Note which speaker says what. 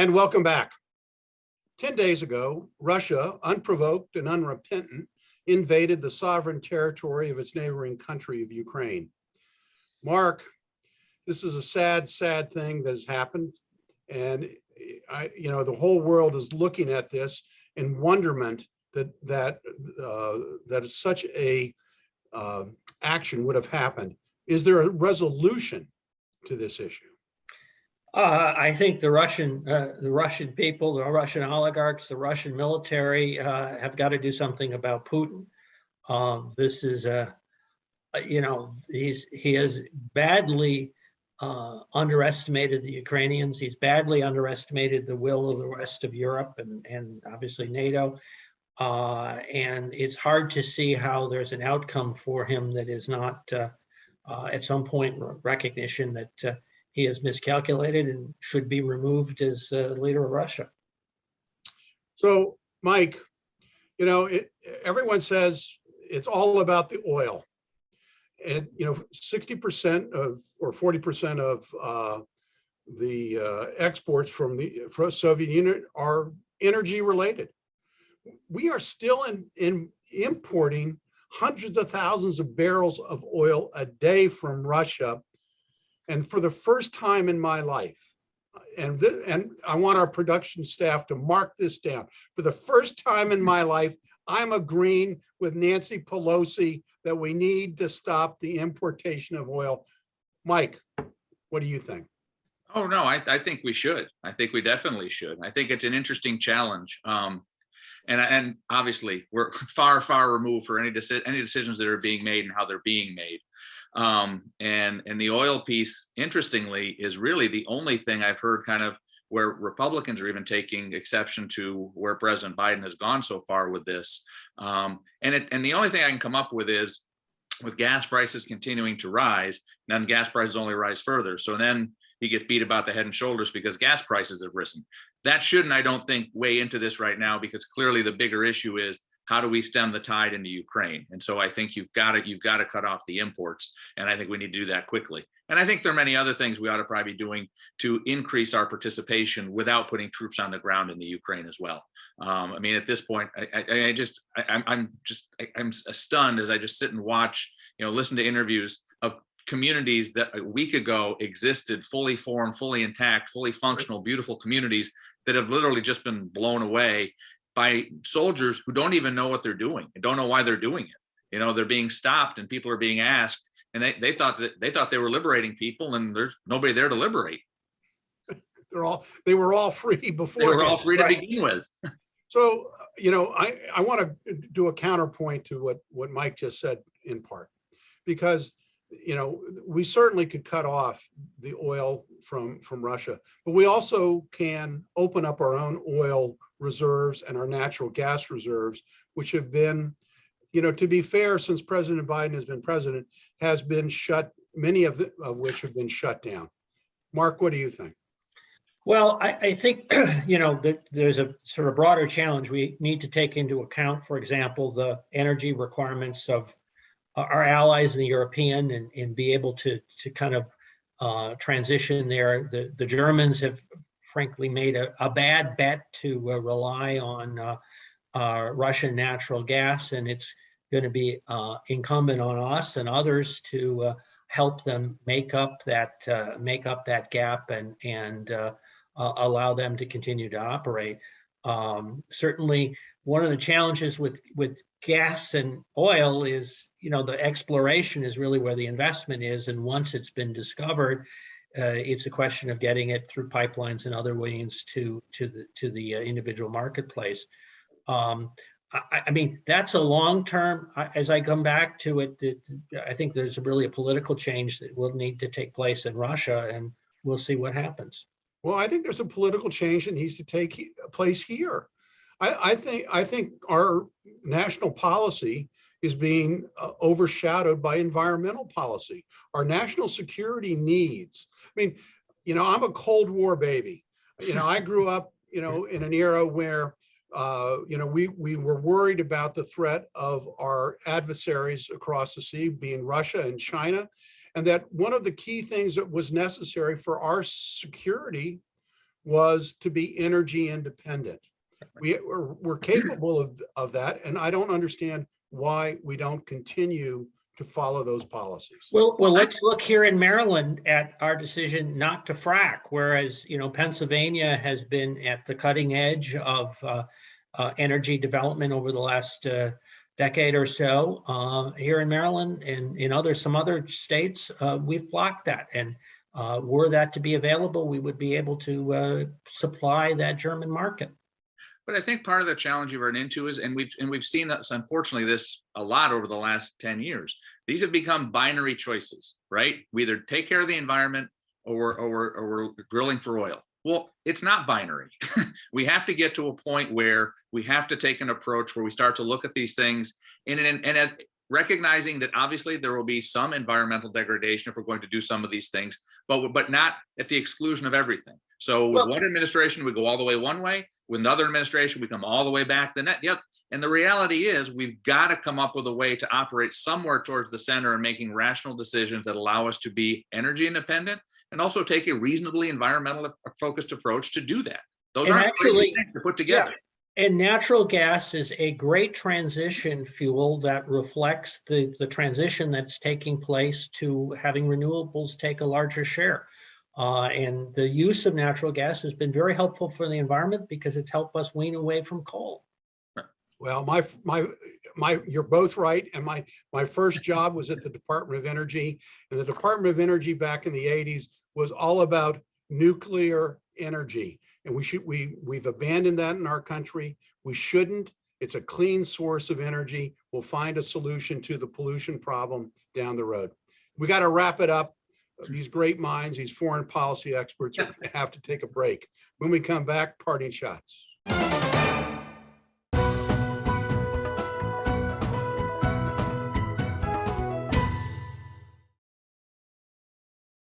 Speaker 1: And welcome back. 10 days ago, Russia, unprovoked and unrepentant, invaded the sovereign territory of its neighboring country of Ukraine. Mark, this is a sad, sad thing that has happened. And the whole world is looking at this in wonderment that such a action would have happened. Is there a resolution to this issue?
Speaker 2: I think the Russian people, the Russian oligarchs, the Russian military have got to do something about Putin. This is he has badly underestimated the Ukrainians. He's badly underestimated the will of the rest of Europe and obviously NATO. And it's hard to see how there's an outcome for him that is not at some point recognition that he has miscalculated and should be removed as leader of Russia.
Speaker 1: So, Mike, everyone says it's all about the oil. And, 60% of or 40% of the exports from the Soviet Union are energy related. We are still in importing hundreds of thousands of barrels of oil a day from Russia. And for the first time in my life, and I want our production staff to mark this down, for the first time in my life, I'm agreeing with Nancy Pelosi that we need to stop the importation of oil. Mike, what do you think?
Speaker 3: Oh, no, I think we should. I think we definitely should. I think it's an interesting challenge. And obviously, we're far, far removed for any decisions that are being made and how they're being made. And the oil piece, interestingly, is really the only thing I've heard kind of where Republicans are even taking exception to where President Biden has gone so far with this. And the only thing I can come up with is with gas prices continuing to rise, then gas prices only rise further. So then he gets beat about the head and shoulders because gas prices have risen. That shouldn't, I don't think, weigh into this right now, because clearly the bigger issue is how do we stem the tide into Ukraine? And so I think you've got to cut off the imports. And I think we need to do that quickly. And I think there are many other things we ought to probably be doing to increase our participation without putting troops on the ground in the Ukraine as well. At this point, I'm stunned as I just sit and watch, listen to interviews of communities that a week ago existed fully formed, fully intact, fully functional, beautiful communities that have literally just been blown away by soldiers who don't even know what they're doing and don't know why they're doing it. They're being stopped and people are being asked, and they thought they were liberating people, and there's nobody there to liberate.
Speaker 1: They were all free before.
Speaker 3: They were all free to begin with.
Speaker 1: So, I want to do a counterpoint to what Mike just said in part, because we certainly could cut off the oil from Russia, but we also can open up our own oil reserves and our natural gas reserves, which have been, to be fair, since President Biden has been president, has been shut, many of which have been shut down. Mark, what do you think?
Speaker 2: Well, I think, that there's a sort of broader challenge. We need to take into account, for example, the energy requirements of our allies in the European and be able to kind of transition there. The Germans have frankly made a bad bet to rely on Russian natural gas, and it's going to be incumbent on us and others to help them make up that gap and allow them to continue to operate. Certainly, one of the challenges with gas and oil is, the exploration is really where the investment is, and once it's been discovered, it's a question of getting it through pipelines and other means to the individual marketplace. That's a long term. As I come back to it, I think there's really a political change that will need to take place in Russia, and we'll see what happens.
Speaker 1: Well, I think there's a political change that needs to take place here. I think our national policy is being overshadowed by environmental policy. Our national security needs. I'm a Cold War baby. I grew up, in an era where, we were worried about the threat of our adversaries across the sea, being Russia and China, and that one of the key things that was necessary for our security was to be energy independent. We're capable of that, and I don't understand why we don't continue to follow those policies.
Speaker 2: Well, let's look here in Maryland at our decision not to frack, whereas, Pennsylvania has been at the cutting edge of energy development over the last decade or so. Here in Maryland and in some other states, we've blocked that. And were that to be available, we would be able to supply that German market.
Speaker 3: But I think part of the challenge you run into is, and we've seen this, unfortunately, this a lot over the last 10 years. These have become binary choices, right? We either take care of the environment or we're drilling for oil. Well, it's not binary. We have to get to a point where we have to take an approach where we start to look at these things and recognizing that obviously there will be some environmental degradation if we're going to do some of these things, but not at the exclusion of everything. So with one administration, we go all the way one way. With another administration, we come all the way back the net. Yep. And the reality is we've got to come up with a way to operate somewhere towards the center and making rational decisions that allow us to be energy independent and also take a reasonably environmental focused approach to do that. Those aren't actually things to put together.
Speaker 2: Yeah. And natural gas is a great transition fuel that reflects the transition that's taking place to having renewables take a larger share. And the use of natural gas has been very helpful for the environment because it's helped us wean away from coal.
Speaker 1: Well, you're both right. And my first job was at the Department of Energy, and the Department of Energy back in the 80s was all about nuclear energy. And we've abandoned that in our country. We shouldn't. It's a clean source of energy. We'll find a solution to the pollution problem down the road. We got to wrap it up. These great minds, these foreign policy experts are going to have to take a break. When we come back, parting shots.